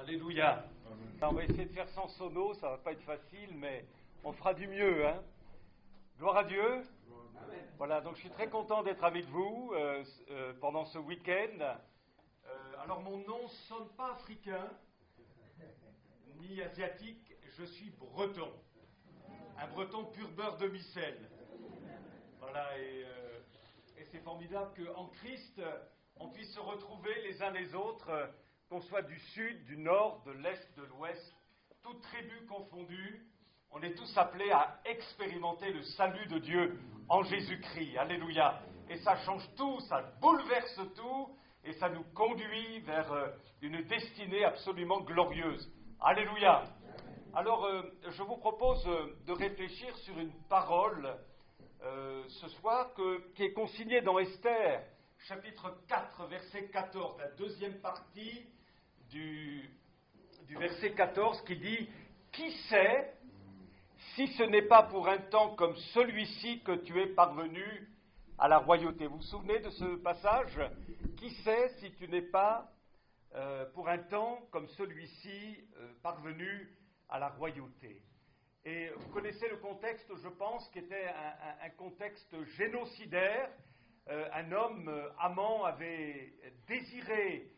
Alléluia. On va essayer de faire sans sono, ça va pas être facile, mais on fera du mieux, hein. Gloire à Dieu. Voilà, donc je suis très content d'être avec vous pendant ce week-end. Alors mon nom ne sonne pas africain, ni asiatique, je suis breton. Un breton pur beurre de micelle. Voilà, et c'est formidable qu'en Christ, on puisse se retrouver les uns les autres, qu'on soit du sud, du nord, de l'est, de l'ouest, toutes tribus confondues. On est tous appelés à expérimenter le salut de Dieu en Jésus-Christ. Alléluia. Et ça change tout, ça bouleverse tout, et ça nous conduit vers une destinée absolument glorieuse. Alléluia. Alors, je vous propose de réfléchir sur une parole ce soir qui est consignée dans Esther, chapitre 4, verset 14, la deuxième partie du verset 14 qui dit « Qui sait si ce n'est pas pour un temps comme celui-ci que tu es parvenu à la royauté ?» Vous vous souvenez de ce passage ? « Qui sait si tu n'es pas pour un temps comme celui-ci parvenu à la royauté ?» Et vous connaissez le contexte, je pense, qui était un contexte génocidaire. Un homme, Haman, avait désiré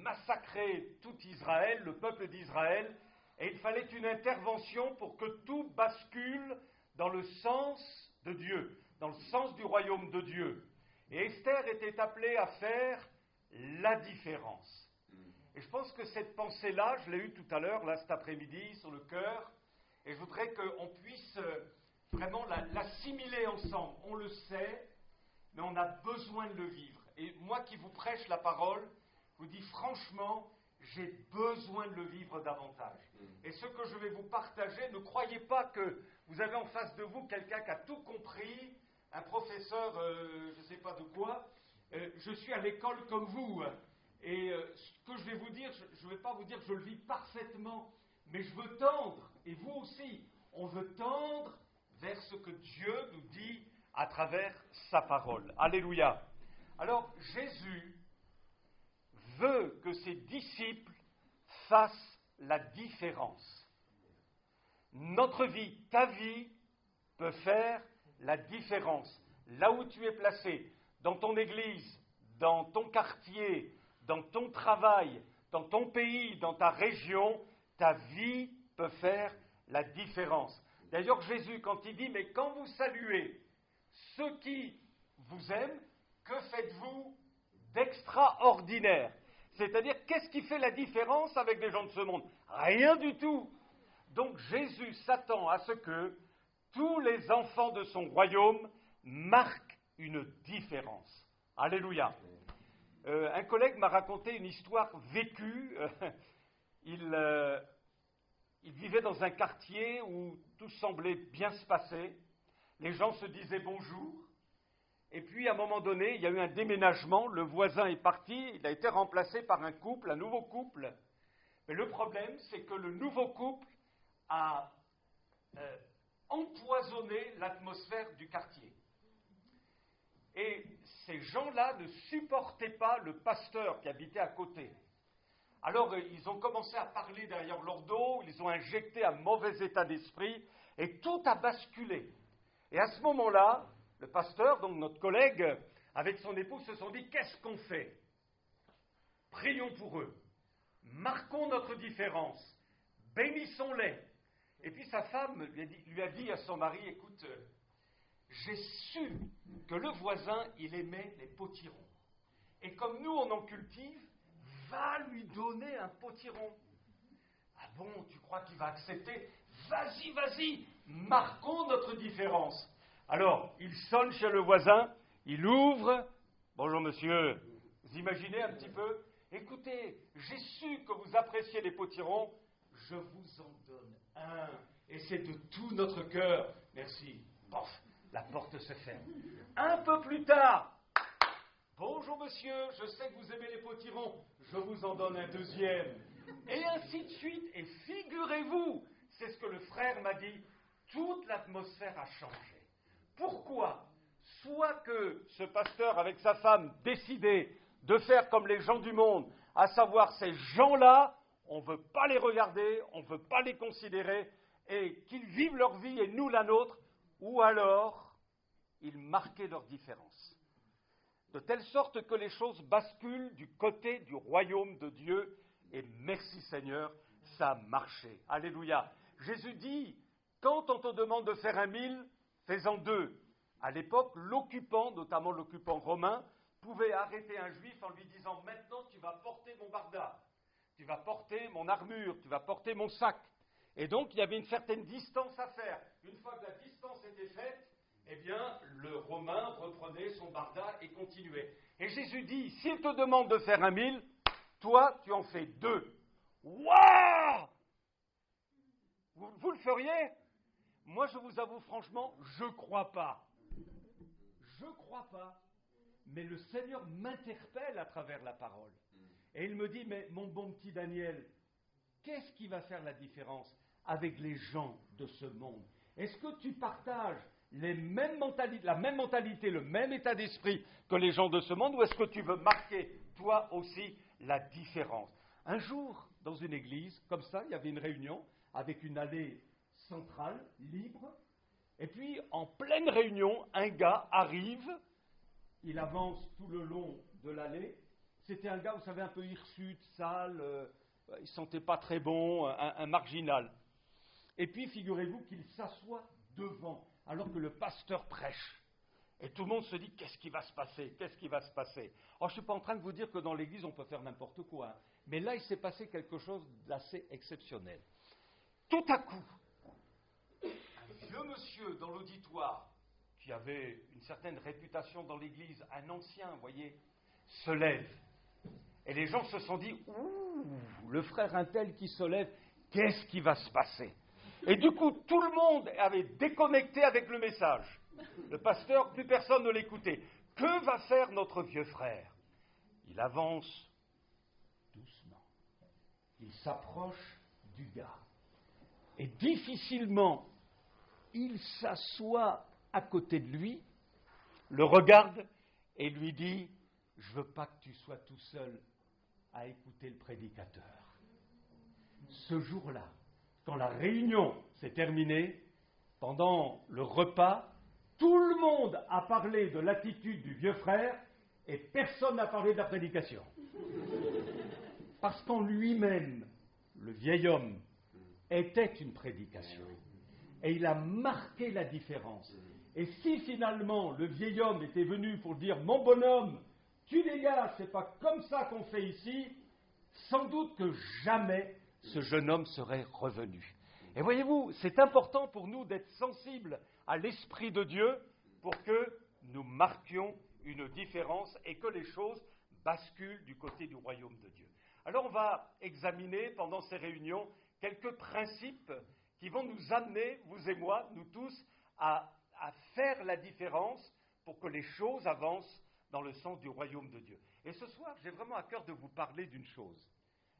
massacrer tout Israël, le peuple d'Israël, et il fallait une intervention pour que tout bascule dans le sens de Dieu, dans le sens du royaume de Dieu. Et Esther était appelée à faire la différence. Et je pense que cette pensée-là, je l'ai eue tout à l'heure, là cet après-midi, sur le cœur, et je voudrais qu'on puisse vraiment l'assimiler ensemble. On le sait, mais on a besoin de le vivre. Et moi qui vous prêche la parole, je vous dis franchement, j'ai besoin de le vivre davantage. Et ce que je vais vous partager, ne croyez pas que vous avez en face de vous quelqu'un qui a tout compris, un professeur, je ne sais pas de quoi. Je suis à l'école comme vous. Et ce que je vais vous dire, je ne vais pas vous dire que je le vis parfaitement, mais je veux tendre, et vous aussi, on veut tendre vers ce que Dieu nous dit à travers sa parole. Alléluia. Alors, Jésus veut que ses disciples fassent la différence. Notre vie, ta vie, peut faire la différence. Là où tu es placé, dans ton église, dans ton quartier, dans ton travail, dans ton pays, dans ta région, ta vie peut faire la différence. D'ailleurs, Jésus, quand il dit « Mais quand vous saluez ceux qui vous aiment, que faites-vous d'extraordinaire ?» C'est-à-dire, qu'est-ce qui fait la différence avec des gens de ce monde ? Rien du tout. Donc Jésus s'attend à ce que tous les enfants de son royaume marquent une différence. Alléluia. Un collègue m'a raconté une histoire vécue. Il vivait dans un quartier où tout semblait bien se passer. Les gens se disaient bonjour. Et puis, à un moment donné, il y a eu un déménagement. Le voisin est parti. Il a été remplacé par un couple, un nouveau couple. Mais le problème, c'est que le nouveau couple a empoisonné l'atmosphère du quartier. Et ces gens-là ne supportaient pas le pasteur qui habitait à côté. Alors, ils ont commencé à parler derrière leur dos, ils ont injecté un mauvais état d'esprit, et tout a basculé. Et à ce moment-là, le pasteur, donc notre collègue, avec son épouse, se sont dit, qu'est-ce qu'on fait ? Prions pour eux. Marquons notre différence. Bénissons-les. Et puis sa femme lui a dit à son mari, écoute, j'ai su que le voisin, il aimait les potirons. Et comme nous, on en cultive, va lui donner un potiron. Ah bon, tu crois qu'il va accepter ? Vas-y, marquons notre différence. Alors, il sonne chez le voisin, il ouvre. Bonjour monsieur, vous imaginez un petit peu ? Écoutez, j'ai su que vous appréciez les potirons, je vous en donne un. Et c'est de tout notre cœur. Merci. Bof, la porte se ferme. Un peu plus tard, bonjour monsieur, je sais que vous aimez les potirons, je vous en donne un deuxième. Et ainsi de suite, et figurez-vous, c'est ce que le frère m'a dit, toute l'atmosphère a changé. Pourquoi ? Soit que ce pasteur avec sa femme décidait de faire comme les gens du monde, à savoir ces gens-là, on ne veut pas les regarder, on ne veut pas les considérer, et qu'ils vivent leur vie et nous la nôtre, ou alors ils marquaient leur différence. De telle sorte que les choses basculent du côté du royaume de Dieu, et merci Seigneur, ça a marché. Alléluia. Jésus dit, quand on te demande de faire 1000, fais-en 2. À l'époque, l'occupant, notamment l'occupant romain, pouvait arrêter un juif en lui disant, maintenant tu vas porter mon barda, tu vas porter mon armure, tu vas porter mon sac. Et donc il y avait une certaine distance à faire. Une fois que la distance était faite, eh bien, le Romain reprenait son barda et continuait. Et Jésus dit, s'il te demande de faire 1000, toi, tu en fais 2. Waouh! Vous le feriez? Moi, je vous avoue franchement, je ne crois pas. Je ne crois pas. Mais le Seigneur m'interpelle à travers la parole. Et il me dit, mais mon bon petit Daniel, qu'est-ce qui va faire la différence avec les gens de ce monde? Est-ce que tu partages la même mentalité, le même état d'esprit que les gens de ce monde, ou est-ce que tu veux marquer, toi aussi, la différence? Un jour, dans une église, comme ça, il y avait une réunion avec une allée centrale, libre, et puis, en pleine réunion, un gars arrive, il avance tout le long de l'allée. C'était un gars, vous savez, un peu hirsute, sale, il ne sentait pas très bon, un marginal. Et puis, figurez-vous qu'il s'assoit devant, alors que le pasteur prêche. Et tout le monde se dit, qu'est-ce qui va se passer? Qu'est-ce qui va se passer? Alors, je ne suis pas en train de vous dire que dans l'église, on peut faire n'importe quoi. Hein. Mais là, il s'est passé quelque chose d'assez exceptionnel. Tout à coup, un vieux monsieur dans l'auditoire, qui avait une certaine réputation dans l'église, un ancien, vous voyez, se lève. Et les gens se sont dit, ouh, le frère un tel qui se lève, qu'est-ce qui va se passer? Et du coup, tout le monde avait déconnecté avec le message. Le pasteur, plus personne ne l'écoutait. Que va faire notre vieux frère? Il avance doucement. Il s'approche du gars. Et difficilement, il s'assoit à côté de lui, le regarde et lui dit, je ne veux pas que tu sois tout seul à écouter le prédicateur. Ce jour-là, quand la réunion s'est terminée, pendant le repas, tout le monde a parlé de l'attitude du vieux frère et personne n'a parlé de la prédication. Parce qu'en lui-même, le vieil homme était une prédication. Et il a marqué la différence. Et si finalement le vieil homme était venu pour dire « Mon bonhomme, tu dégages, c'est pas comme ça qu'on fait ici », sans doute que jamais ce jeune homme serait revenu. Et voyez-vous, c'est important pour nous d'être sensibles à l'Esprit de Dieu pour que nous marquions une différence et que les choses basculent du côté du royaume de Dieu. Alors on va examiner pendant ces réunions quelques principes qui vont nous amener, vous et moi, nous tous, à faire la différence pour que les choses avancent dans le sens du royaume de Dieu. Et ce soir, j'ai vraiment à cœur de vous parler d'une chose,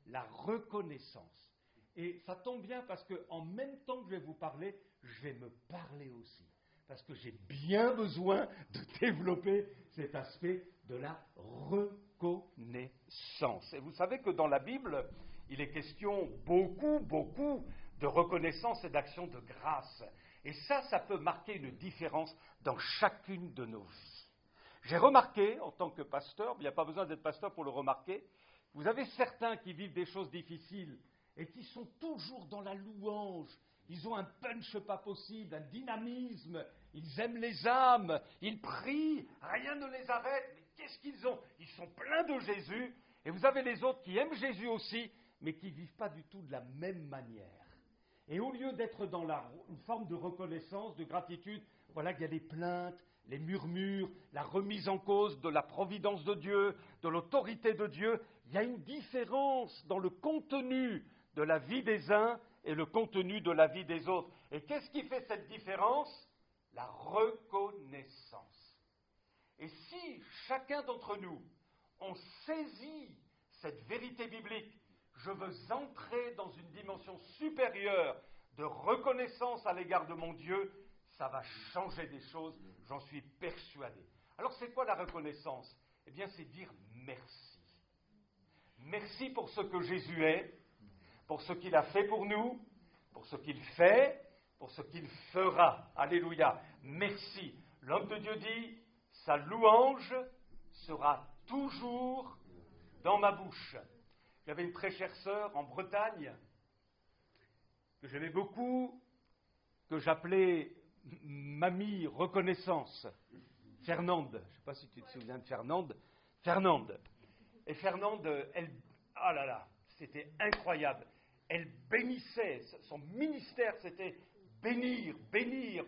la reconnaissance. Et ça tombe bien parce qu'en même temps que je vais vous parler, je vais me parler aussi. Parce que j'ai bien besoin de développer cet aspect de la reconnaissance. Et vous savez que dans la Bible, il est question beaucoup de reconnaissance et d'action de grâce. Et ça peut marquer une différence dans chacune de nos vies. J'ai remarqué, en tant que pasteur, il n'y a pas besoin d'être pasteur pour le remarquer, vous avez certains qui vivent des choses difficiles et qui sont toujours dans la louange. Ils ont un punch pas possible, un dynamisme, ils aiment les âmes, ils prient, rien ne les arrête. Mais qu'est-ce qu'ils ont? Ils sont pleins de Jésus. Et vous avez les autres qui aiment Jésus aussi, mais qui ne vivent pas du tout de la même manière. Et au lieu d'être dans une forme de reconnaissance, de gratitude, voilà qu'il y a des plaintes, les murmures, la remise en cause de la providence de Dieu, de l'autorité de Dieu. Il y a une différence dans le contenu de la vie des uns et le contenu de la vie des autres. Et qu'est-ce qui fait cette différence? La reconnaissance. Et si chacun d'entre nous, on saisit cette vérité biblique, je veux entrer dans une dimension supérieure de reconnaissance à l'égard de mon Dieu, ça va changer des choses, j'en suis persuadé. Alors c'est quoi la reconnaissance? Eh bien c'est dire merci. Merci pour ce que Jésus est, pour ce qu'il a fait pour nous, pour ce qu'il fait, pour ce qu'il fera. Alléluia. Merci. L'homme de Dieu dit, sa louange sera toujours dans ma bouche. J'avais une très chère sœur en Bretagne, que j'aimais beaucoup, que j'appelais Mamie Reconnaissance. Fernande. Je ne sais pas si tu te souviens de Fernande. Fernande. Et Fernande, elle... Ah là là, c'était incroyable. Elle bénissait, son ministère c'était bénir,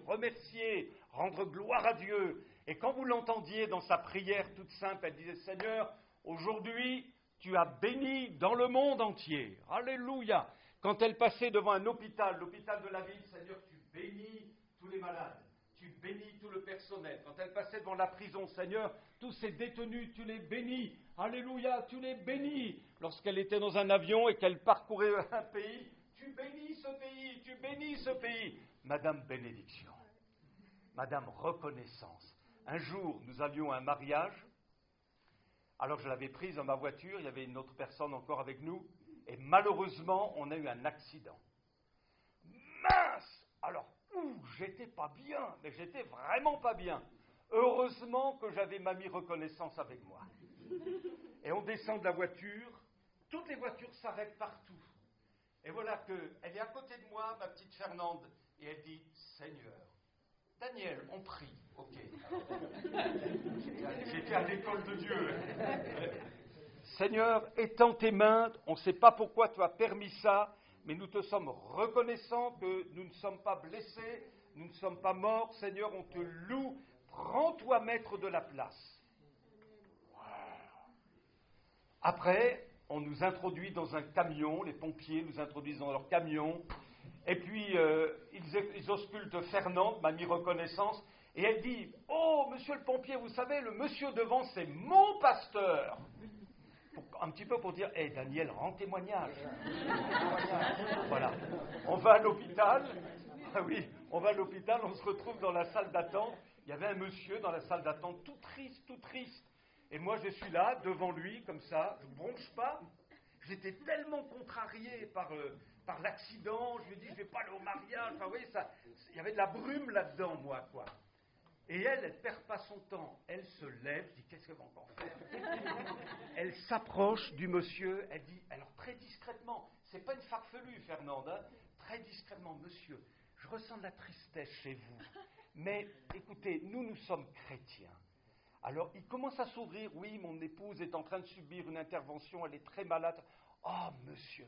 remercier, rendre gloire à Dieu. Et quand vous l'entendiez dans sa prière toute simple, elle disait, Seigneur, aujourd'hui, tu as béni dans le monde entier. Alléluia. Quand elle passait devant un hôpital, l'hôpital de la ville, Seigneur, tu bénis tous les malades. Tu bénis tout le personnel. Quand elle passait devant la prison, Seigneur, tous ces détenus, tu les bénis. Alléluia, tu les bénis. Lorsqu'elle était dans un avion et qu'elle parcourait un pays, tu bénis ce pays, tu bénis ce pays. Madame bénédiction, Madame reconnaissance. Un jour, nous allions à un mariage. Alors je l'avais prise dans ma voiture, il y avait une autre personne encore avec nous. Et malheureusement, on a eu un accident. Mince! Alors, j'étais pas bien, mais j'étais vraiment pas bien. Heureusement que j'avais Mamie Reconnaissance avec moi. Et on descend de la voiture, toutes les voitures s'arrêtent partout. Et voilà qu'elle est à côté de moi, ma petite Fernande, et elle dit, Seigneur, Daniel, on prie. Ok. J'étais à l'école de Dieu. Seigneur, étends tes mains, on ne sait pas pourquoi tu as permis ça, mais nous te sommes reconnaissants que nous ne sommes pas blessés, nous ne sommes pas morts. Seigneur, on te loue. Prends-toi maître de la place. Après, on nous introduit dans un camion, les pompiers nous introduisent dans leur camion, et puis ils auscultent Fernande, Mamie Reconnaissance, et elle dit, oh, monsieur le pompier, vous savez, le monsieur devant, c'est mon pasteur. Un petit peu pour dire, hé Daniel, rends témoignage. Voilà. On va à l'hôpital. Ah oui, on va à l'hôpital, on se retrouve dans la salle d'attente. Il y avait un monsieur dans la salle d'attente, tout triste, tout triste. Et moi, je suis là, devant lui, comme ça, je ne bronche pas. J'étais tellement contrarié par l'accident, je lui ai dit, je ne vais pas aller au mariage. Enfin, vous voyez, il y avait de la brume là-dedans, moi, quoi. Et elle ne perd pas son temps. Elle se lève, je dis, qu'est-ce qu'elle va encore faire? Elle s'approche du monsieur, elle dit, alors très discrètement, c'est pas une farfelue, Fernande, hein, très discrètement, monsieur, je ressens de la tristesse chez vous, mais écoutez, nous sommes chrétiens. Alors, il commence à s'ouvrir, oui, mon épouse est en train de subir une intervention, elle est très malade. Oh, monsieur,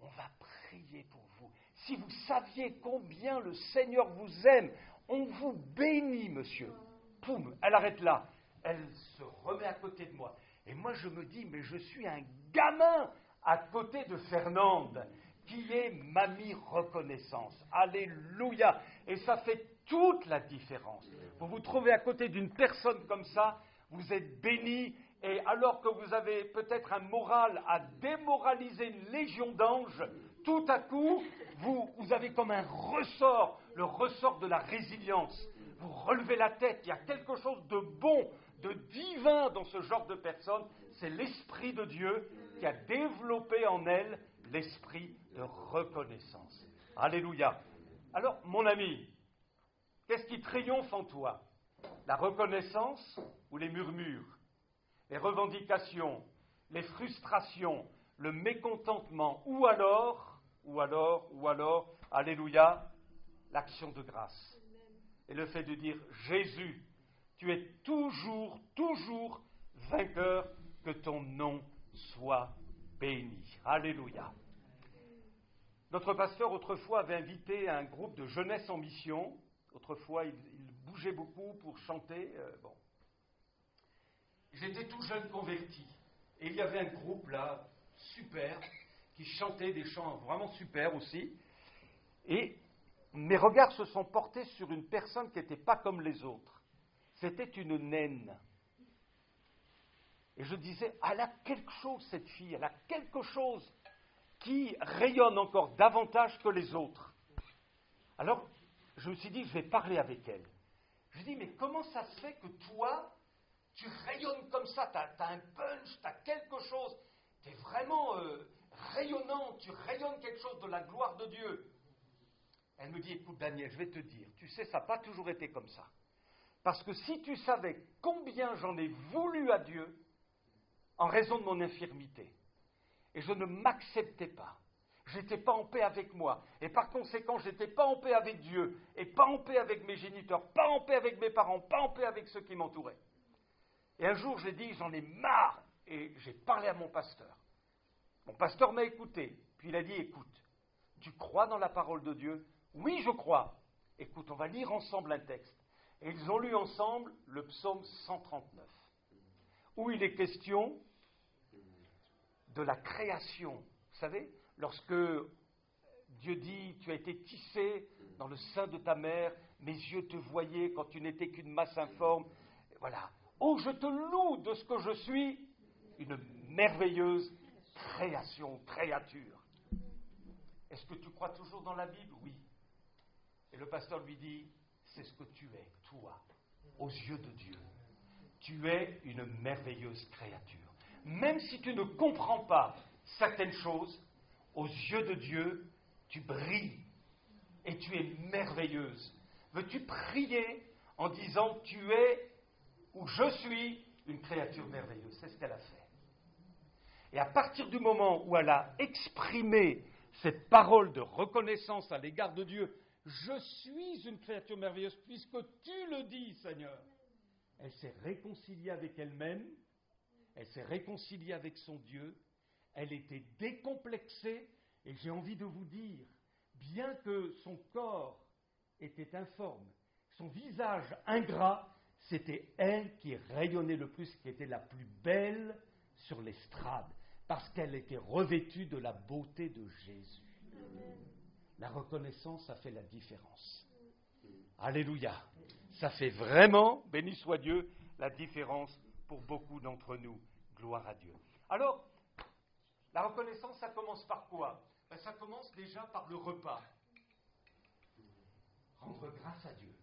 on va prier pour vous. Si vous saviez combien le Seigneur vous aime, on vous bénit, monsieur. Poum, elle arrête là. Elle se remet à côté de moi. Et moi, je me dis, mais je suis un gamin à côté de Fernande, qui est Mamie Reconnaissance. Alléluia. Et ça fait toute la différence. Vous vous trouvez à côté d'une personne comme ça, vous êtes béni, et alors que vous avez peut-être un moral à démoraliser une légion d'anges, tout à coup, vous avez comme un ressort, le ressort de la résilience. Vous relevez la tête, il y a quelque chose de bon, de divin dans ce genre de personne. C'est l'Esprit de Dieu qui a développé en elle l'esprit de reconnaissance. Alléluia. Alors, mon ami, qu'est-ce qui triomphe en toi? La reconnaissance ou les murmures? Les revendications, les frustrations, le mécontentement, ou alors, alléluia, l'action de grâce. Et le fait de dire, Jésus, tu es toujours vainqueur, que ton nom soit béni. Alléluia. Notre pasteur, autrefois, avait invité un groupe de jeunesse en mission. Autrefois, il bougeait beaucoup pour chanter. J'étais tout jeune converti. Et il y avait un groupe là, super, qui chantait des chants vraiment super aussi. Et mes regards se sont portés sur une personne qui n'était pas comme les autres. C'était une naine. Et je disais, elle a quelque chose, cette fille, elle a quelque chose qui rayonne encore davantage que les autres. Alors, je me suis dit, je vais parler avec elle. Je lui ai dit, mais comment ça se fait que toi, tu rayonnes comme ça, tu as un punch, tu as quelque chose, tu es vraiment rayonnant, tu rayonnes quelque chose de la gloire de Dieu. Elle me dit, écoute Daniel, je vais te dire, tu sais, ça n'a pas toujours été comme ça. Parce que si tu savais combien j'en ai voulu à Dieu, en raison de mon infirmité, et je ne m'acceptais pas, je n'étais pas en paix avec moi, et par conséquent, je n'étais pas en paix avec Dieu, et pas en paix avec mes géniteurs, pas en paix avec mes parents, pas en paix avec ceux qui m'entouraient. Et un jour, j'ai dit, j'en ai marre, et j'ai parlé à mon pasteur. Mon pasteur m'a écouté, puis il a dit, écoute, tu crois dans la parole de Dieu ? Oui, je crois. Écoute, on va lire ensemble un texte. Et ils ont lu ensemble le psaume 139, où il est question de la création. Vous savez, lorsque Dieu dit, tu as été tissé dans le sein de ta mère, mes yeux te voyaient quand tu n'étais qu'une masse informe. Voilà. Oh, je te loue de ce que je suis, une merveilleuse créature. Est-ce que tu crois toujours dans la Bible ? Oui. Et le pasteur lui dit, c'est ce que tu es, toi, aux yeux de Dieu. Tu es une merveilleuse créature. Même si tu ne comprends pas certaines choses, aux yeux de Dieu, tu brilles et tu es merveilleuse. Veux-tu prier en disant, tu es, ou je suis, une créature merveilleuse ? C'est ce qu'elle a fait. Et à partir du moment où elle a exprimé cette parole de reconnaissance à l'égard de Dieu, je suis une créature merveilleuse puisque tu le dis, Seigneur. Elle s'est réconciliée avec elle-même, elle s'est réconciliée avec son Dieu, elle était décomplexée, et j'ai envie de vous dire, bien que son corps était informe, son visage ingrat, c'était elle qui rayonnait le plus, qui était la plus belle sur l'estrade, parce qu'elle était revêtue de la beauté de Jésus. Amen. La reconnaissance, ça fait la différence. Alléluia. Ça fait vraiment, béni soit Dieu, la différence pour beaucoup d'entre nous. Gloire à Dieu. Alors, la reconnaissance, ça commence par quoi ? Ça commence déjà par le repas. Rendre grâce à Dieu.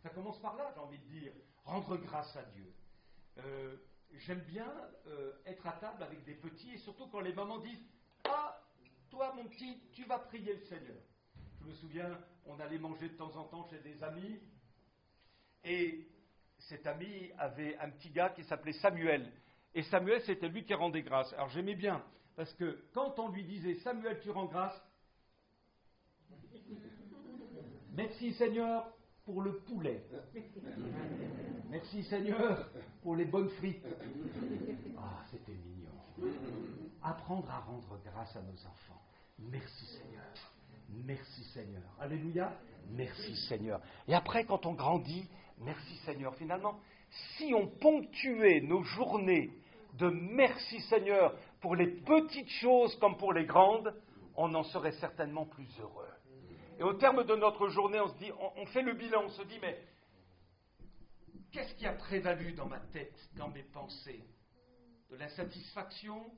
Ça commence par là, j'ai envie de dire. Rendre grâce à Dieu. J'aime bien être à table avec des petits, et surtout quand les mamans disent « Ah, toi mon petit, tu vas prier le Seigneur ». Je me souviens, on allait manger de temps en temps chez des amis, et cet ami avait un petit gars qui s'appelait Samuel. Et Samuel, c'était lui qui rendait grâce. Alors j'aimais bien, parce que quand on lui disait « Samuel, tu rends grâce », merci Seigneur pour le poulet. Merci Seigneur pour les bonnes frites. Ah, c'était mignon. Apprendre à rendre grâce à nos enfants. Merci Seigneur. Merci Seigneur. Alléluia. Merci Seigneur. Et après, quand on grandit, merci Seigneur. Finalement, si on ponctuait nos journées de merci Seigneur pour les petites choses comme pour les grandes, on en serait certainement plus heureux. Et au terme de notre journée, on se dit, on fait le bilan, on se dit, mais qu'est-ce qui a prévalu dans ma tête, dans mes pensées ? De l'insatisfaction,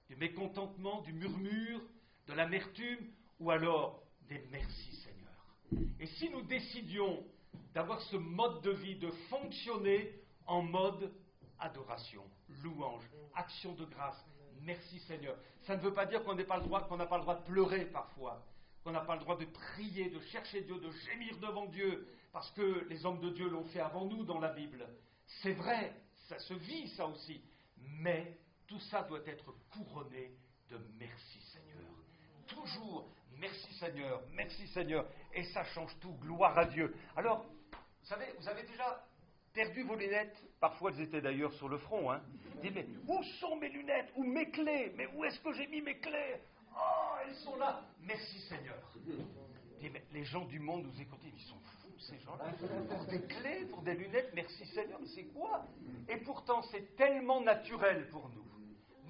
du mécontentement, du murmure, de l'amertume, ou alors des merci Seigneur. Et si nous décidions d'avoir ce mode de vie, de fonctionner en mode adoration, louange, action de grâce, merci Seigneur. Ça ne veut pas dire qu'on n'a pas le droit de pleurer parfois, qu'on n'a pas le droit de prier, de chercher Dieu, de gémir devant Dieu, parce que les hommes de Dieu l'ont fait avant nous dans la Bible. C'est vrai, ça se vit ça aussi, mais tout ça doit être couronné de merci Seigneur. Toujours merci Seigneur, et ça change tout, gloire à Dieu. Alors, vous savez, vous avez déjà perdu vos lunettes, parfois elles étaient d'ailleurs sur le front, hein. Dites, mais où sont mes lunettes, ou mes clés, mais où est-ce que j'ai mis mes clés ? Oh, elles sont là, merci Seigneur. Dites, mais les gens du monde nous écoutent, ils sont fous ces gens-là, pour des clés, pour des lunettes, merci Seigneur, mais c'est quoi ? Et pourtant c'est tellement naturel pour nous.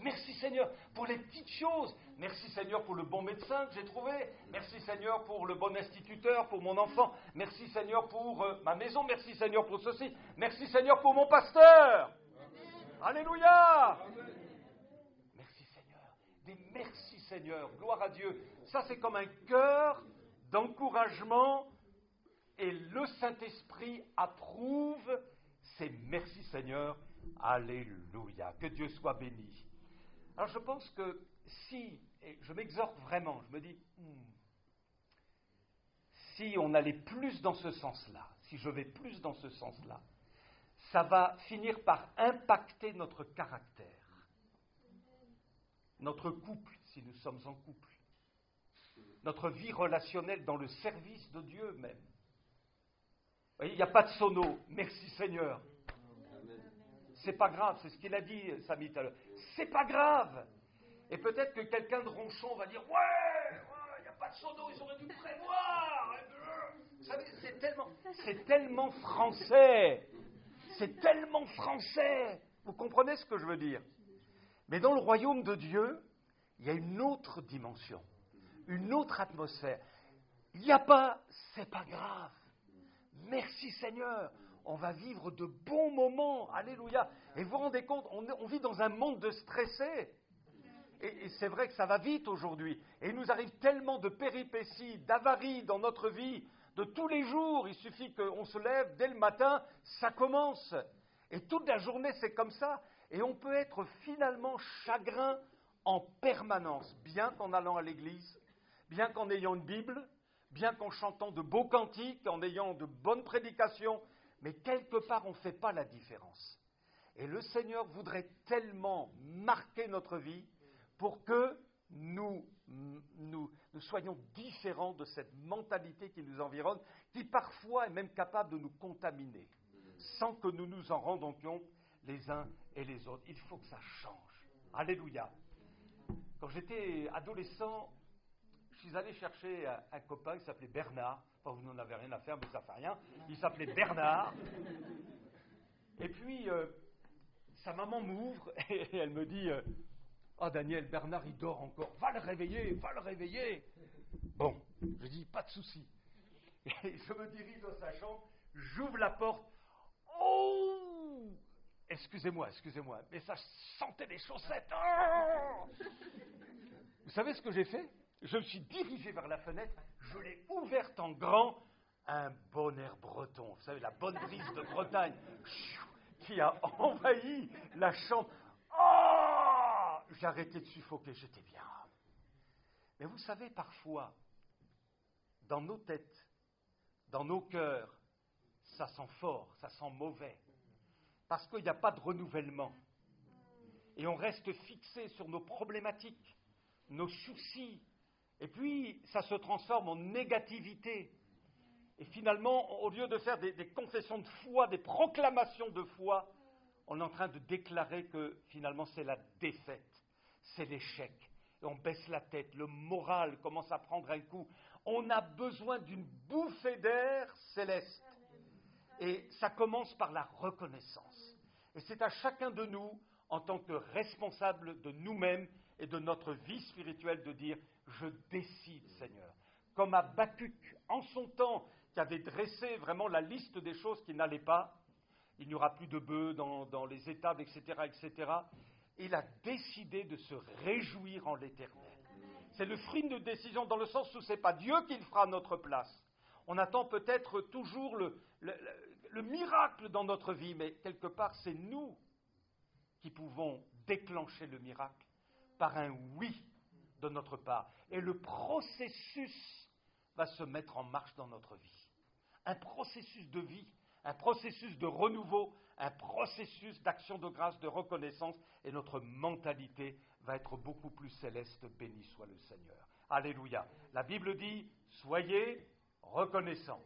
Merci Seigneur pour les petites choses. Merci Seigneur pour le bon médecin que j'ai trouvé. Merci Seigneur pour le bon instituteur, pour mon enfant. Merci Seigneur pour ma maison. Merci Seigneur pour ceci. Merci Seigneur pour mon pasteur. Amen. Alléluia. Amen. Merci Seigneur. Des merci Seigneur. Gloire à Dieu. Ça c'est comme un cœur d'encouragement et le Saint-Esprit approuve ces merci Seigneur. Alléluia. Que Dieu soit béni. Alors je pense que et je m'exhorte vraiment, je me dis, si on allait plus dans ce sens-là, si je vais plus dans ce sens-là, ça va finir par impacter notre caractère, notre couple, si nous sommes en couple, notre vie relationnelle dans le service de Dieu même. Vous voyez, il n'y a pas de sono, merci Seigneur. C'est pas grave, c'est ce qu'il a dit, Samy, tout à l'heure. C'est pas grave. Et peut-être que quelqu'un de ronchon va dire, ouais, il n'y a pas de sono, ils auraient dû prévoir. Vous savez, c'est tellement français. C'est tellement français. Vous comprenez ce que je veux dire? Mais dans le royaume de Dieu, il y a une autre dimension, une autre atmosphère. Il n'y a pas, c'est pas grave. Merci Seigneur, on va vivre de bons moments, alléluia. Et vous vous rendez compte, on vit dans un monde de stressés. Et c'est vrai que ça va vite aujourd'hui. Et il nous arrive tellement de péripéties, d'avaries dans notre vie, de tous les jours. Il suffit qu'on se lève, dès le matin, ça commence. Et toute la journée, c'est comme ça. Et on peut être finalement chagrin en permanence, bien qu'en allant à l'église, bien qu'en ayant une Bible, bien qu'en chantant de beaux cantiques, en ayant de bonnes prédications, mais quelque part, on ne fait pas la différence. Et le Seigneur voudrait tellement marquer notre vie pour que nous soyons différents de cette mentalité qui nous environne, qui parfois est même capable de nous contaminer, sans que nous nous en rendions compte les uns et les autres. Il faut que ça change. Alléluia. Quand j'étais adolescent, je suis allé chercher un copain qui s'appelait Bernard. Enfin, vous n'en avez rien à faire, mais ça ne fait rien. Il s'appelait Bernard. Et puis, sa maman m'ouvre et elle me dit « Daniel, Bernard, il dort encore. Va le réveiller, va le réveiller. » Bon, je dis « Pas de souci. » Et je me dirige dans sa chambre, j'ouvre la porte. Oh! Excusez-moi, mais ça sentait les chaussettes. Oh! Vous savez ce que j'ai fait? Je me suis dirigé vers la fenêtre, je l'ai ouverte en grand, un bon air breton, vous savez, la bonne brise de Bretagne, qui a envahi la chambre. Oh! J'ai arrêté de suffoquer, j'étais bien. Mais vous savez, parfois, dans nos têtes, dans nos cœurs, ça sent fort, ça sent mauvais, parce qu'il n'y a pas de renouvellement. Et on reste fixé sur nos problématiques, nos soucis, et puis ça se transforme en négativité. Et finalement, au lieu de faire des confessions de foi, des proclamations de foi, on est en train de déclarer que finalement c'est la défaite, c'est l'échec. Et on baisse la tête, le moral commence à prendre un coup. On a besoin d'une bouffée d'air céleste. Et ça commence par la reconnaissance. Et c'est à chacun de nous, en tant que responsable de nous-mêmes et de notre vie spirituelle, de dire « Je décide, Seigneur ». Comme Habakkuk, en son temps, qui avait dressé vraiment la liste des choses qui n'allaient pas, il n'y aura plus de bœufs dans les étables, etc., etc. Il a décidé de se réjouir en l'Éternel. C'est le fruit de décision dans le sens où ce n'est pas Dieu qui le fera à notre place. On attend peut-être toujours le miracle dans notre vie, mais quelque part, c'est nous qui pouvons déclencher le miracle par un oui de notre part. Et le processus va se mettre en marche dans notre vie. Un processus de vie, un processus de renouveau, un processus d'action de grâce, de reconnaissance, et notre mentalité va être beaucoup plus céleste. Béni soit le Seigneur. Alléluia. La Bible dit, soyez reconnaissants.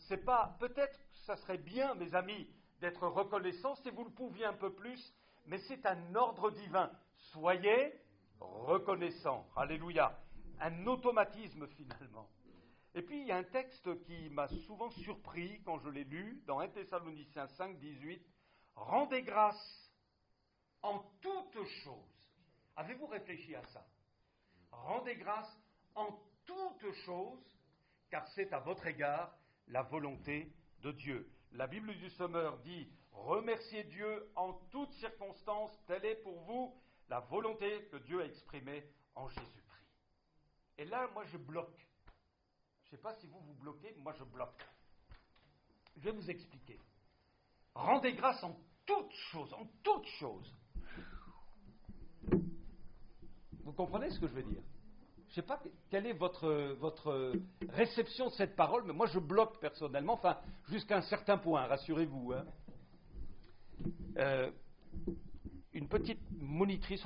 C'est pas, peut-être que ça serait bien, mes amis, d'être reconnaissants si vous le pouviez un peu plus, mais c'est un ordre divin. Soyez reconnaissants. Alléluia. Un automatisme finalement. Et puis il y a un texte qui m'a souvent surpris quand je l'ai lu, dans 1 Thessaloniciens 5, 18. Rendez grâce en toutes choses. Avez-vous réfléchi à ça? Rendez grâce en toutes choses, car c'est à votre égard la volonté de Dieu. La Bible du Sommeur dit « Remerciez Dieu en toutes circonstances, telle est pour vous la volonté que Dieu a exprimée en Jésus-Christ. » Et là, moi, je bloque. Je ne sais pas si vous bloquez, moi je bloque. Je vais vous expliquer. Rendez grâce en toutes choses, en toutes choses. Vous Vous comprenez ce que je veux dire? Je ne sais pas quelle est votre réception de cette parole, mais moi je bloque personnellement, enfin jusqu'à un certain point, rassurez-vous. Hein. Une petite monitrice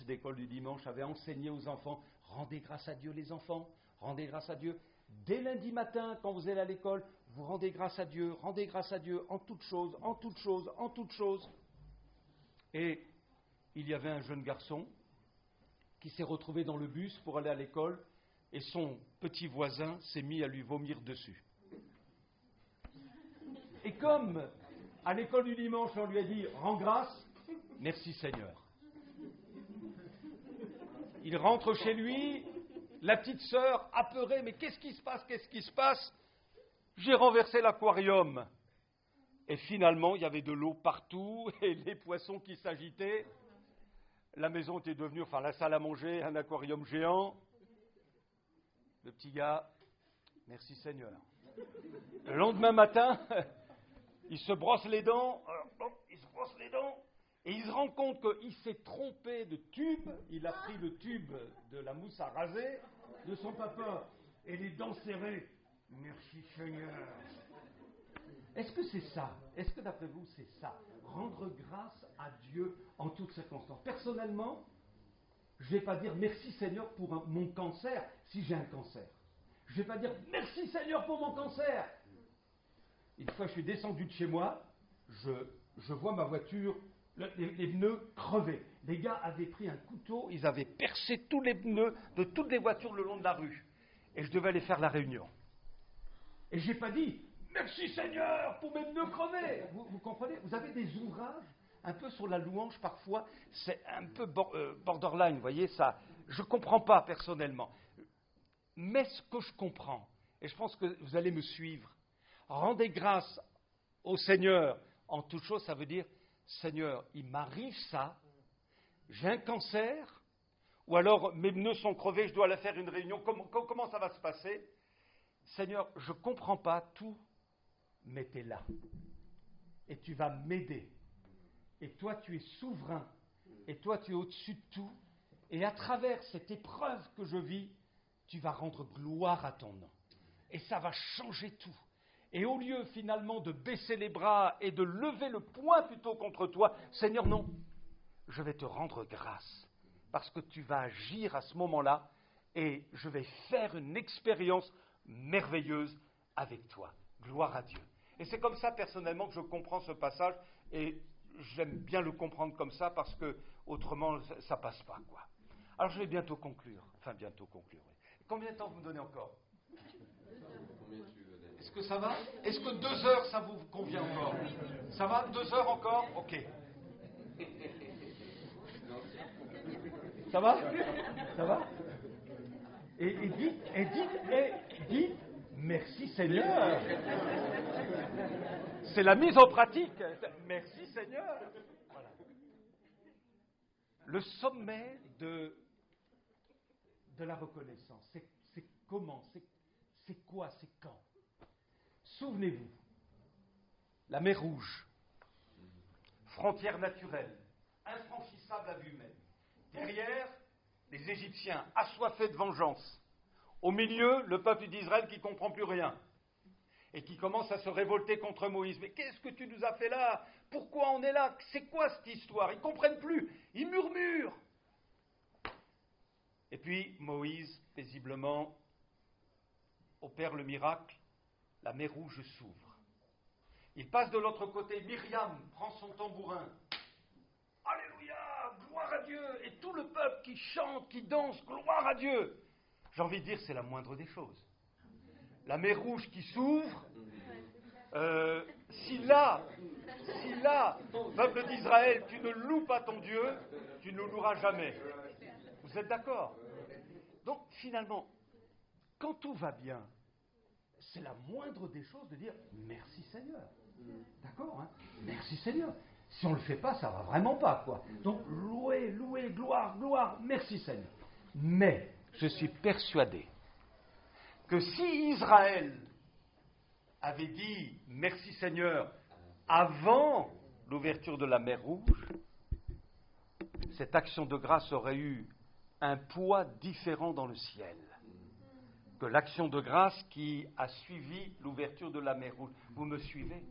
d'école du dimanche avait enseigné aux enfants, rendez grâce à Dieu les enfants, rendez grâce à Dieu. Dès lundi matin, quand vous allez à l'école, vous rendez grâce à Dieu en toutes choses, en toutes choses, en toutes choses. Et il y avait un jeune garçon qui s'est retrouvé dans le bus pour aller à l'école et son petit voisin s'est mis à lui vomir dessus. Et comme à l'école du dimanche on lui a dit « Rends grâce », merci Seigneur. Il rentre chez lui, la petite sœur apeurée « Mais qu'est-ce qui se passe? Qu'est-ce qui se passe ?» J'ai renversé l'aquarium. Et finalement, il y avait de l'eau partout et les poissons qui s'agitaient. La maison était devenue, enfin la salle à manger, un aquarium géant. Le petit gars, merci Seigneur. Le lendemain matin, il se brosse les dents, et il se rend compte qu'il s'est trompé de tube. Il a pris le tube de la mousse à raser de son papa et les dents serrées. Merci Seigneur. Est-ce que c'est ça? Est-ce que d'après vous c'est ça? Rendre grâce à Dieu en toutes circonstances. Personnellement, je ne vais pas dire merci Seigneur pour mon cancer si j'ai un cancer. Je ne vais pas dire merci Seigneur pour mon cancer. Une fois je suis descendu de chez moi, je vois ma voiture, les pneus crevés. Les gars avaient pris un couteau, ils avaient percé tous les pneus de toutes les voitures le long de la rue. Et je devais aller faire la réunion. Et je n'ai pas dit merci Seigneur pour mes pneus crevés. Vous comprenez? Vous avez des ouvrages un peu sur la louange parfois, c'est un peu borderline, vous voyez ça. Je ne comprends pas personnellement. Mais ce que je comprends, et je pense que vous allez me suivre, rendez grâce au Seigneur en toute chose, ça veut dire Seigneur, il m'arrive ça, j'ai un cancer, ou alors mes pneus sont crevés, je dois aller faire une réunion, comment ça va se passer? Seigneur, je ne comprends pas tout, mais tu es là. Et tu vas m'aider. Et toi, tu es souverain. Et toi, tu es au-dessus de tout. Et à travers cette épreuve que je vis, tu vas rendre gloire à ton nom. Et ça va changer tout. Et au lieu finalement de baisser les bras et de lever le poing plutôt contre toi, Seigneur, non, je vais te rendre grâce. Parce que tu vas agir à ce moment-là et je vais faire une expérience merveilleuse avec toi. Gloire à Dieu. Et c'est comme ça, personnellement, que je comprends ce passage, et j'aime bien le comprendre comme ça, parce que autrement, ça passe pas, quoi. Alors, je vais bientôt conclure. Enfin, bientôt conclure, oui. Combien de temps vous me donnez encore? Est-ce que ça va? Est-ce que 2 heures, ça vous convient encore? Ça va? 2 heures encore? Ok. Ça va? Ça va? Et dites, merci Seigneur. C'est la mise en pratique. Merci Seigneur. Voilà. Le sommet de la reconnaissance, c'est comment? C'est quoi? C'est quand? Souvenez-vous, la mer Rouge, frontière naturelle, infranchissable à vue humaine. Derrière, les Égyptiens assoiffés de vengeance. Au milieu, le peuple d'Israël qui ne comprend plus rien et qui commence à se révolter contre Moïse. Mais qu'est-ce que tu nous as fait là? Pourquoi on est là? C'est quoi cette histoire? Ils ne comprennent plus. Ils murmurent. Et puis Moïse, paisiblement, opère le miracle. La mer Rouge s'ouvre. Il passe de l'autre côté. Myriam prend son tambourin. Alléluia, gloire à Dieu. Et tout le peuple qui chante, qui danse, gloire à Dieu. J'ai envie de dire, c'est la moindre des choses. La mer Rouge qui s'ouvre, si là, peuple d'Israël, tu ne loues pas ton Dieu, tu ne le loueras jamais. Vous êtes d'accord? Donc, finalement, quand tout va bien, c'est la moindre des choses de dire merci Seigneur. D'accord, hein? Merci Seigneur. Si on ne le fait pas, ça va vraiment pas, quoi. Donc, louer, gloire, merci Seigneur. Mais, je suis persuadé que si Israël avait dit merci Seigneur avant l'ouverture de la mer Rouge, cette action de grâce aurait eu un poids différent dans le ciel que l'action de grâce qui a suivi l'ouverture de la mer Rouge. Vous me suivez?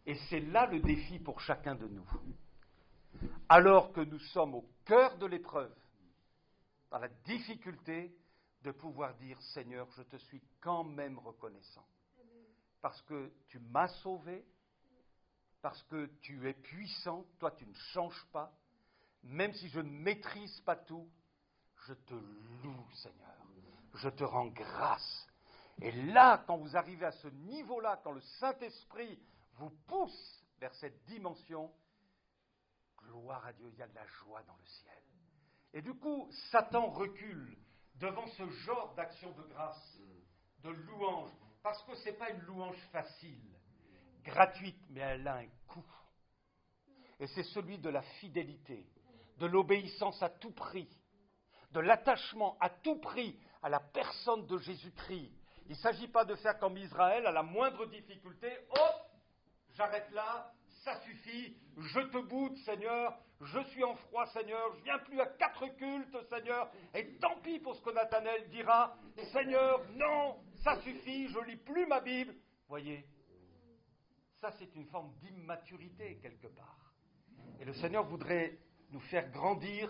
Et c'est là le défi pour chacun de nous. Alors que nous sommes au cœur de l'épreuve, dans la difficulté, de pouvoir dire, Seigneur, je te suis quand même reconnaissant. Parce que tu m'as sauvé, parce que tu es puissant, toi tu ne changes pas, même si je ne maîtrise pas tout, je te loue, Seigneur. Je te rends grâce. Et là, quand vous arrivez à ce niveau-là, quand le Saint-Esprit vous pousse vers cette dimension, gloire à Dieu, il y a de la joie dans le ciel. Et du coup, Satan recule devant ce genre d'action de grâce, de louange, parce que ce n'est pas une louange facile, gratuite, mais elle a un coût. Et c'est celui de la fidélité, de l'obéissance à tout prix, de l'attachement à tout prix à la personne de Jésus-Christ. Il ne s'agit pas de faire comme Israël, à la moindre difficulté, hop, j'arrête là, ça suffit, je te boude, Seigneur, je suis en froid, Seigneur, je ne viens plus à 4 cultes, Seigneur, et tant pis pour ce que Nathanaël dira, Seigneur, non, ça suffit, je ne lis plus ma Bible. Voyez, ça c'est une forme d'immaturité quelque part. Et le Seigneur voudrait nous faire grandir,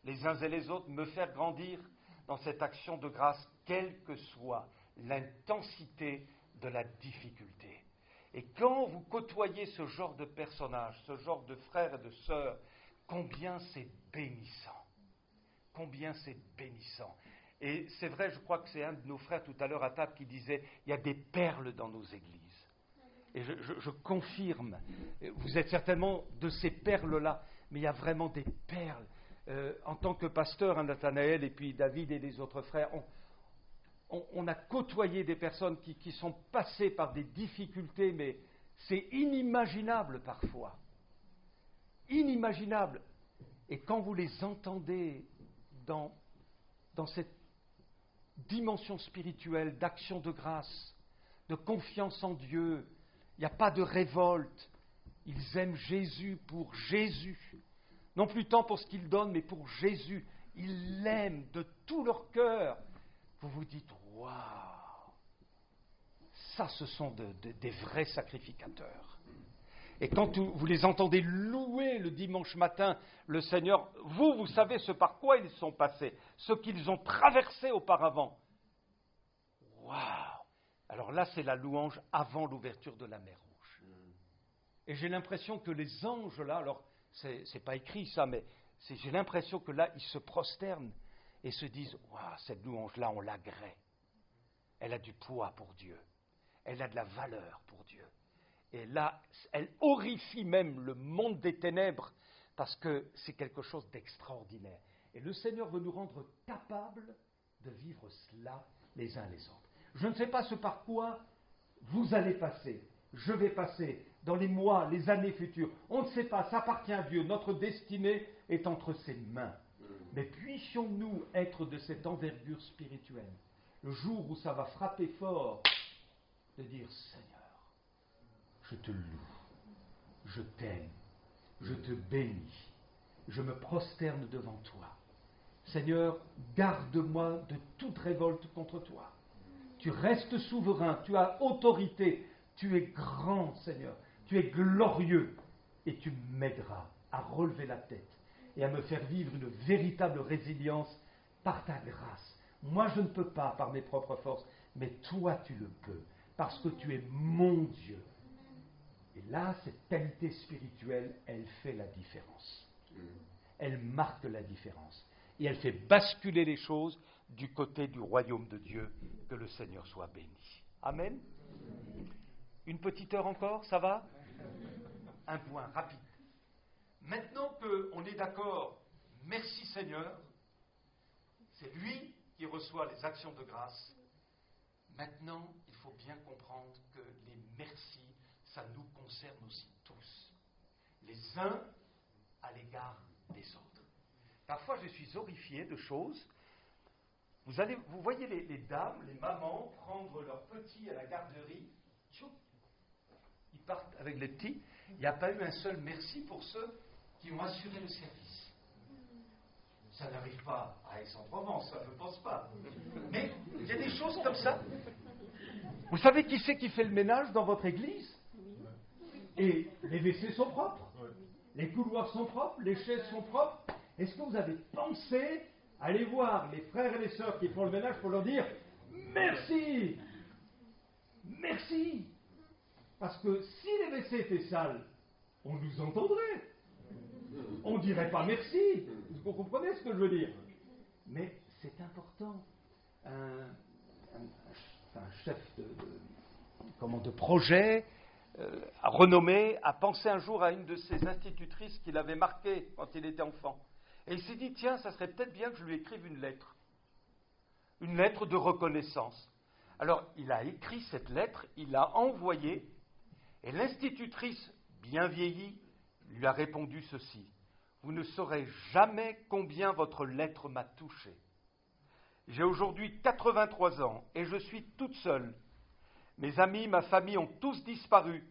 les uns et les autres, me faire grandir dans cette action de grâce, quelle que soit l'intensité de la difficulté. Et quand vous côtoyez ce genre de personnages, ce genre de frères et de sœurs, combien c'est bénissant. Combien c'est bénissant. Et c'est vrai, je crois que c'est un de nos frères tout à l'heure à table qui disait, il y a des perles dans nos églises. Et je confirme, vous êtes certainement de ces perles-là, mais il y a vraiment des perles. En tant que pasteur, Nathanaël et puis David et les autres frères, on a côtoyé des personnes qui sont passées par des difficultés, mais c'est inimaginable parfois. Inimaginable. Et quand vous les entendez dans cette dimension spirituelle, d'action de grâce, de confiance en Dieu, il n'y a pas de révolte. Ils aiment Jésus pour Jésus. Non plus tant pour ce qu'il donne, mais pour Jésus. Ils l'aiment de tout leur cœur. Vous vous dites, waouh, ça ce sont des vrais sacrificateurs. Et quand vous les entendez louer le dimanche matin le Seigneur, vous savez ce par quoi ils sont passés, ce qu'ils ont traversé auparavant. Waouh! Alors là, c'est la louange avant l'ouverture de la mer Rouge. Et j'ai l'impression que les anges là, alors c'est pas écrit ça, mais j'ai l'impression que là, ils se prosternent et se disent, waouh, cette louange-là, on l'agrée. Elle a du poids pour Dieu. Elle a de la valeur pour Dieu. Et là, elle horrifie même le monde des ténèbres parce que c'est quelque chose d'extraordinaire. Et le Seigneur veut nous rendre capables de vivre cela les uns les autres. Je ne sais pas ce par quoi vous allez passer, je vais passer dans les mois, les années futures. On ne sait pas, ça appartient à Dieu. Notre destinée est entre ses mains. Mais puissions-nous être de cette envergure spirituelle, le jour où ça va frapper fort, de dire, Seigneur, je te loue, je t'aime, je te bénis, je me prosterne devant toi. Seigneur, garde-moi de toute révolte contre toi. Tu restes souverain, tu as autorité, tu es grand, Seigneur, tu es glorieux, et tu m'aideras à relever la tête et à me faire vivre une véritable résilience par ta grâce. Moi, je ne peux pas par mes propres forces, mais toi, tu le peux, parce que tu es mon Dieu. Et là, cette qualité spirituelle, elle fait la différence. Elle marque la différence. Et elle fait basculer les choses du côté du royaume de Dieu. Que le Seigneur soit béni. Amen. Une petite heure encore, ça va? Un point rapide. Maintenant qu'on est d'accord, merci Seigneur, c'est lui qui reçoit les actions de grâce. Maintenant, il faut bien comprendre que les merci, ça nous concerne aussi tous. Les uns à l'égard des autres. Parfois, je suis horrifié de choses. Vous voyez les dames, les mamans prendre leurs petits à la garderie. Ils partent avec les petits. Il n'y a pas eu un seul merci pour ceux qui ont assuré le service. Ça n'arrive pas à Aix-en-Provence, ça je ne pense pas. Mais il y a des choses comme ça. Vous savez qui c'est qui fait le ménage dans votre église? Et les WC sont propres, les couloirs sont propres, les chaises sont propres. Est-ce que vous avez pensé à aller voir les frères et les sœurs qui font le ménage pour leur dire merci? Merci. Parce que si les WC étaient sales, on nous entendrait. On ne dirait pas merci. Vous comprenez ce que je veux dire? Mais c'est important. Un chef de projet renommé a pensé un jour à une de ses institutrices qui l'avait marqué quand il était enfant. Et il s'est dit, tiens, ça serait peut-être bien que je lui écrive une lettre de reconnaissance. Alors, il a écrit cette lettre, il l'a envoyée, et l'institutrice, bien vieillie, lui a répondu ceci. Vous ne saurez jamais combien votre lettre m'a touché. J'ai aujourd'hui 83 ans et je suis toute seule. Mes amis, ma famille ont tous disparu.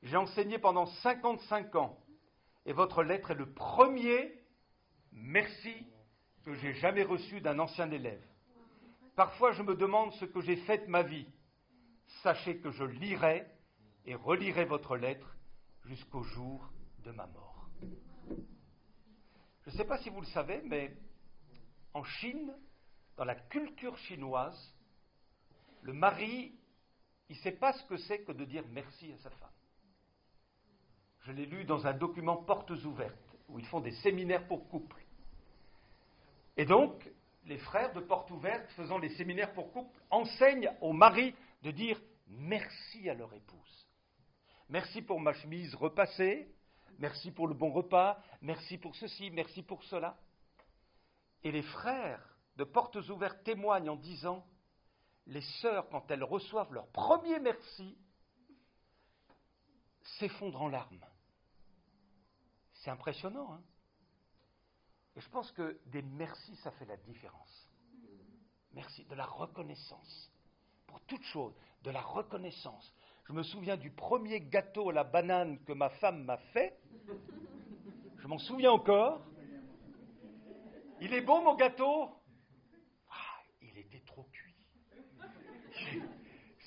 J'ai enseigné pendant 55 ans. Et votre lettre est le premier merci que j'ai jamais reçu d'un ancien élève. Parfois, je me demande ce que j'ai fait de ma vie. Sachez que je lirai et relirai votre lettre jusqu'au jour de ma mort. Je ne sais pas si vous le savez, mais en Chine, dans la culture chinoise, le mari, il ne sait pas ce que c'est que de dire merci à sa femme. Je l'ai lu dans un document Portes ouvertes, où ils font des séminaires pour couples. Et donc, les frères de Portes ouvertes, faisant les séminaires pour couples, enseignent aux maris de dire merci à leur épouse. Merci pour ma chemise repassée, merci pour le bon repas, merci pour ceci, merci pour cela. Et les frères de Portes ouvertes témoignent en disant, les sœurs, quand elles reçoivent leur premier merci, s'effondrent en larmes. C'est impressionnant, hein? Et je pense que des merci, ça fait la différence. Merci, de la reconnaissance. Pour toute chose, de la reconnaissance. Je me souviens du premier gâteau à la banane que ma femme m'a fait. Je m'en souviens encore. Il est bon, mon gâteau? Ah, il était trop cuit.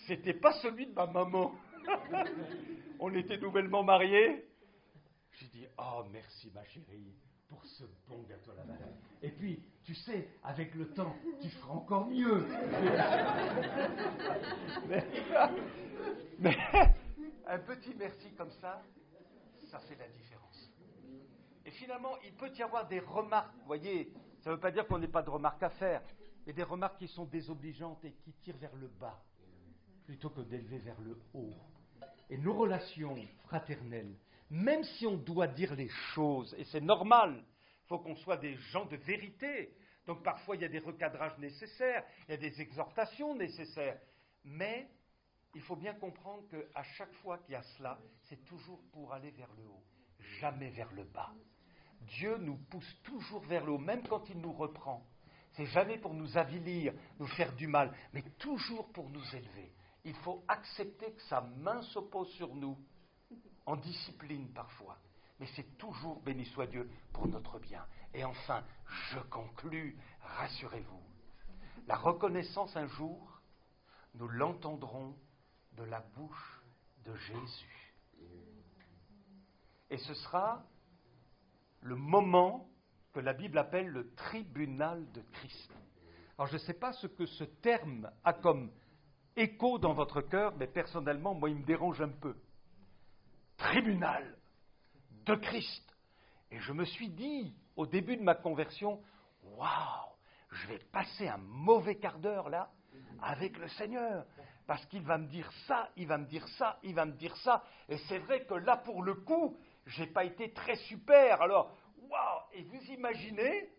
C'était pas celui de ma maman. On était nouvellement mariés. J'ai dit, oh merci ma chérie, pour ce bon gâteau à la banane. Et puis, tu sais, avec le temps, tu feras encore mieux. mais un petit merci comme ça, ça fait la différence. Et finalement, il peut y avoir des remarques, vous voyez, ça ne veut pas dire qu'on n'ait pas de remarques à faire, mais des remarques qui sont désobligeantes et qui tirent vers le bas, plutôt que d'élever vers le haut. Et nos relations fraternelles, même si on doit dire les choses, et c'est normal, il faut qu'on soit des gens de vérité, donc parfois il y a des recadrages nécessaires, il y a des exhortations nécessaires, mais il faut bien comprendre qu'à chaque fois qu'il y a cela, c'est toujours pour aller vers le haut, jamais vers le bas. Dieu nous pousse toujours vers le haut, même quand il nous reprend. C'est jamais pour nous avilir, nous faire du mal, mais toujours pour nous élever. Il faut accepter que sa main s'oppose sur nous, en discipline parfois. Mais c'est toujours, béni soit Dieu, pour notre bien. Et enfin, je conclus, rassurez-vous, la reconnaissance un jour, nous l'entendrons de la bouche de Jésus. Et ce sera le moment que la Bible appelle le tribunal de Christ. Alors je ne sais pas ce que ce terme a comme écho dans votre cœur, mais personnellement, moi, il me dérange un peu. Tribunal de Christ. Et je me suis dit, au début de ma conversion, waouh, je vais passer un mauvais quart d'heure là, avec le Seigneur, parce qu'il va me dire ça, il va me dire ça, il va me dire ça. Et c'est vrai que là, pour le coup, j'ai pas été très super. Alors, waouh, et vous imaginez,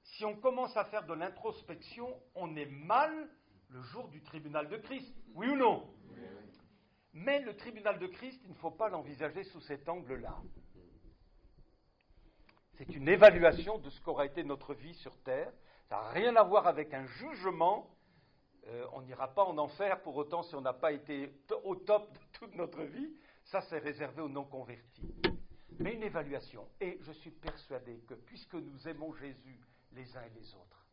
si on commence à faire de l'introspection, on est mal le jour du tribunal de Christ, oui ou non? Mais le tribunal de Christ, il ne faut pas l'envisager sous cet angle-là. C'est une évaluation de ce qu'aura été notre vie sur Terre. Ça n'a rien à voir avec un jugement. On n'ira pas en enfer pour autant si on n'a pas été au top de toute notre vie. Ça, c'est réservé aux non-convertis. mais une évaluation. Et je suis persuadé que puisque nous aimons Jésus les uns et les autres,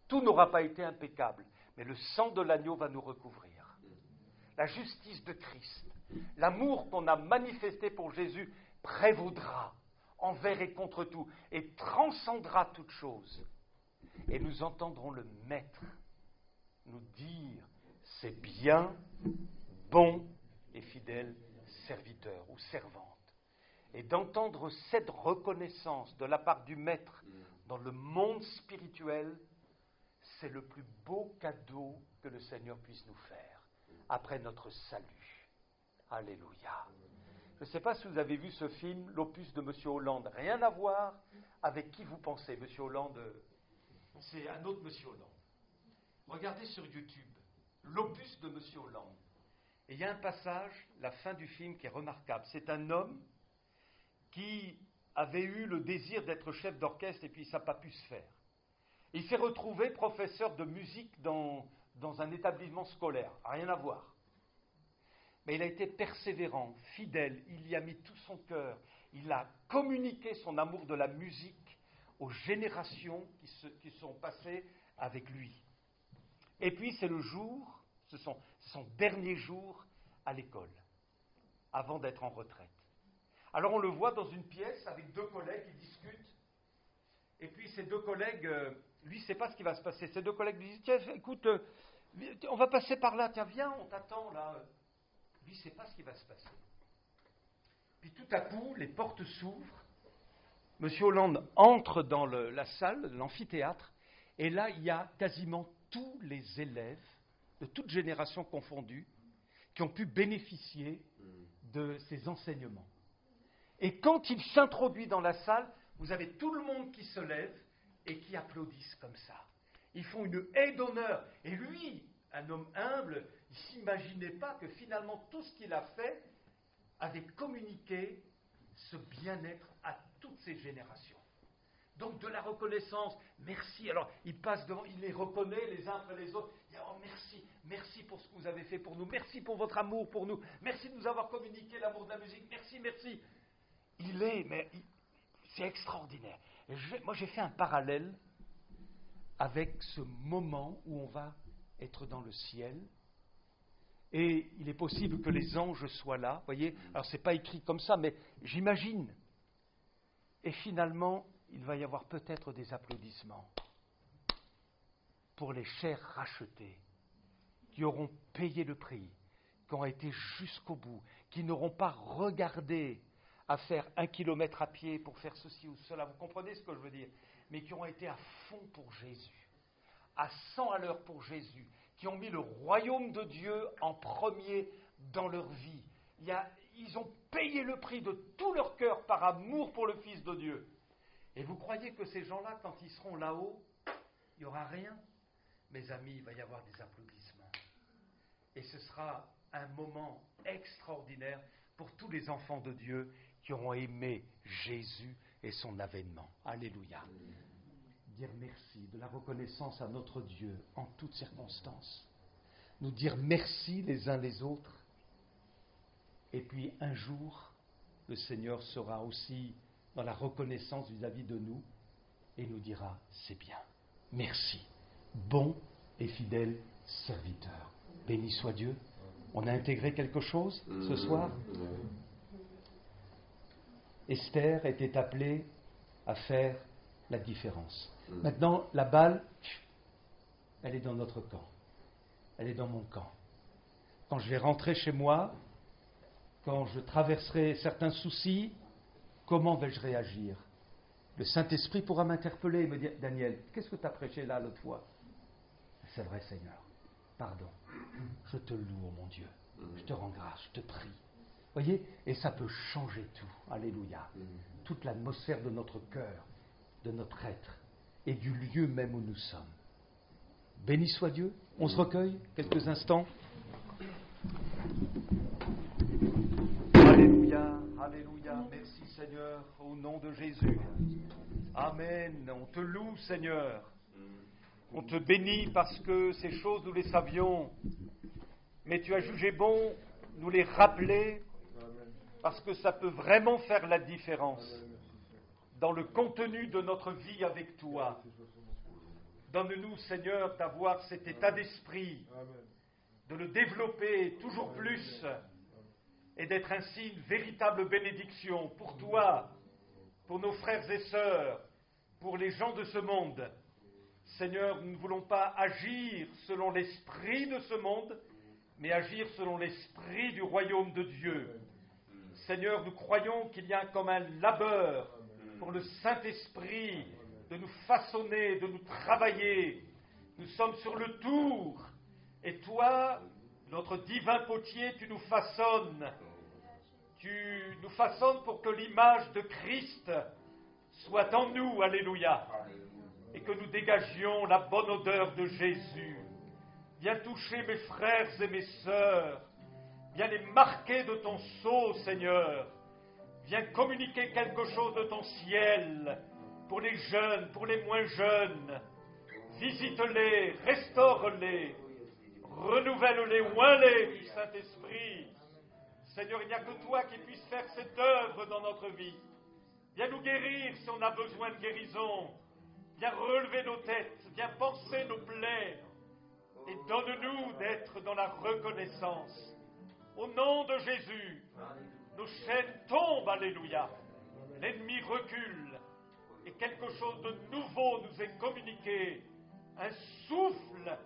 tout n'aura pas été impeccable, mais le sang de l'agneau va nous recouvrir. La justice de Christ, l'amour qu'on a manifesté pour Jésus prévaudra envers et contre tout et transcendra toute chose. Et nous entendrons le Maître nous dire « c'est bien, bon et fidèle serviteur ou servante ». Et d'entendre cette reconnaissance de la part du Maître dans le monde spirituel, c'est le plus beau cadeau que le Seigneur puisse nous faire après notre salut. Alléluia. Je ne sais pas si vous avez vu ce film, l'opus de M. Hollande. Rien à voir avec qui vous pensez. M. Hollande, c'est un autre M. Hollande. Regardez sur YouTube l'opus de M. Hollande. Et il y a un passage, la fin du film, qui est remarquable. C'est un homme qui avait eu le désir d'être chef d'orchestre et puis ça n'a pas pu se faire. Il s'est retrouvé professeur de musique dans un établissement scolaire. Rien à voir. Mais il a été persévérant, fidèle, il y a mis tout son cœur. Il a communiqué son amour de la musique aux générations qui sont passées avec lui. Et puis c'est le jour, c'est son dernier jour à l'école, avant d'être en retraite. Alors on le voit dans une pièce avec deux collègues qui discutent. Et puis ces deux collègues, lui, il ne sait pas ce qui va se passer. Ces deux collègues lui disent, tiens, écoute, on va passer par là, tiens, viens, on t'attend là. Lui, il ne sait pas ce qui va se passer. Puis tout à coup, les portes s'ouvrent. M. Hollande entre dans la salle, l'amphithéâtre, et là, il y a quasiment tous les élèves, de toute génération confondue, qui ont pu bénéficier de ces enseignements. Et quand il s'introduit dans la salle, vous avez tout le monde qui se lève et qui applaudissent comme ça. Ils font une haie d'honneur. Et lui, un homme humble, il ne s'imaginait pas que finalement tout ce qu'il a fait avait communiqué ce bien-être à toutes ces générations. Donc de la reconnaissance, merci. Alors il passe devant, il les reconnaît les uns après les autres. Il dit, oh merci, merci pour ce que vous avez fait pour nous, merci pour votre amour pour nous, merci de nous avoir communiqué l'amour de la musique, merci, merci. C'est extraordinaire. Moi j'ai fait un parallèle avec ce moment où on va être dans le ciel. Et il est possible que les anges soient là, voyez. Alors c'est pas écrit comme ça, mais j'imagine. Et finalement, il va y avoir peut-être des applaudissements pour les chers rachetés qui auront payé le prix, qui ont été jusqu'au bout, qui n'auront pas regardé à faire 1 kilomètre à pied pour faire ceci ou cela. Vous comprenez ce que je veux dire? Mais qui ont été à fond pour Jésus, à 100 à l'heure pour Jésus, qui ont mis le royaume de Dieu en premier dans leur vie. Ils ont payé le prix de tout leur cœur par amour pour le Fils de Dieu. Et vous croyez que ces gens-là, quand ils seront là-haut, il n'y aura rien? Mes amis, il va y avoir des applaudissements. Et ce sera un moment extraordinaire pour tous les enfants de Dieu qui auront aimé Jésus et son avènement. Alléluia. Dire merci, de la reconnaissance à notre Dieu en toutes circonstances. Nous dire merci les uns les autres. Et puis un jour, le Seigneur sera aussi dans la reconnaissance vis-à-vis de nous et nous dira, c'est bien, merci, bon et fidèle serviteur. Béni soit Dieu. On a intégré quelque chose ce soir? Esther était appelée à faire la différence. Maintenant, la balle, elle est dans notre camp. Elle est dans mon camp. Quand je vais rentrer chez moi, quand je traverserai certains soucis, comment vais-je réagir? Le Saint-Esprit pourra m'interpeller et me dire, Daniel, qu'est-ce que tu as prêché là l'autre fois? C'est vrai, Seigneur. Pardon. Je te loue, mon Dieu. Je te rends grâce, je te prie. Voyez? Et ça peut changer tout. Alléluia. Toute l'atmosphère de notre cœur, de notre être et du lieu même où nous sommes. Béni soit Dieu. On se recueille quelques instants. Alléluia, alléluia. Merci Seigneur, au nom de Jésus. Amen. On te loue Seigneur. On te bénit parce que ces choses nous les savions. Mais tu as jugé bon nous les rappeler parce que ça peut vraiment faire la différence dans le contenu de notre vie avec toi. Donne-nous, Seigneur, d'avoir cet état d'esprit, de le développer toujours plus et d'être ainsi une véritable bénédiction pour toi, pour nos frères et sœurs, pour les gens de ce monde. Seigneur, nous ne voulons pas agir selon l'esprit de ce monde, mais agir selon l'esprit du royaume de Dieu. Seigneur, nous croyons qu'il y a comme un labeur pour le Saint-Esprit de nous façonner, de nous travailler. Nous sommes sur le tour. Et toi, notre divin potier, tu nous façonnes. Tu nous façonnes pour que l'image de Christ soit en nous. Alléluia. Et que nous dégagions la bonne odeur de Jésus. Viens toucher mes frères et mes sœurs. Viens les marquer de ton sceau, Seigneur. Viens communiquer quelque chose de ton ciel pour les jeunes, pour les moins jeunes. Visite-les, restaure-les, renouvelle-les, oins-les du Saint-Esprit. Seigneur, il n'y a que toi qui puisses faire cette œuvre dans notre vie. Viens nous guérir si on a besoin de guérison. Viens relever nos têtes, viens panser nos plaies. Et donne-nous d'être dans la reconnaissance. Au nom de Jésus, nos chaînes tombent, alléluia. L'ennemi recule et quelque chose de nouveau nous est communiqué. Un souffle,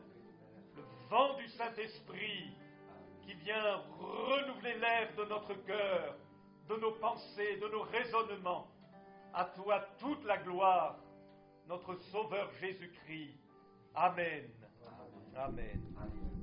le vent du Saint-Esprit qui vient renouveler l'air de notre cœur, de nos pensées, de nos raisonnements. À toi toute la gloire, notre Sauveur Jésus-Christ. Amen. Amen.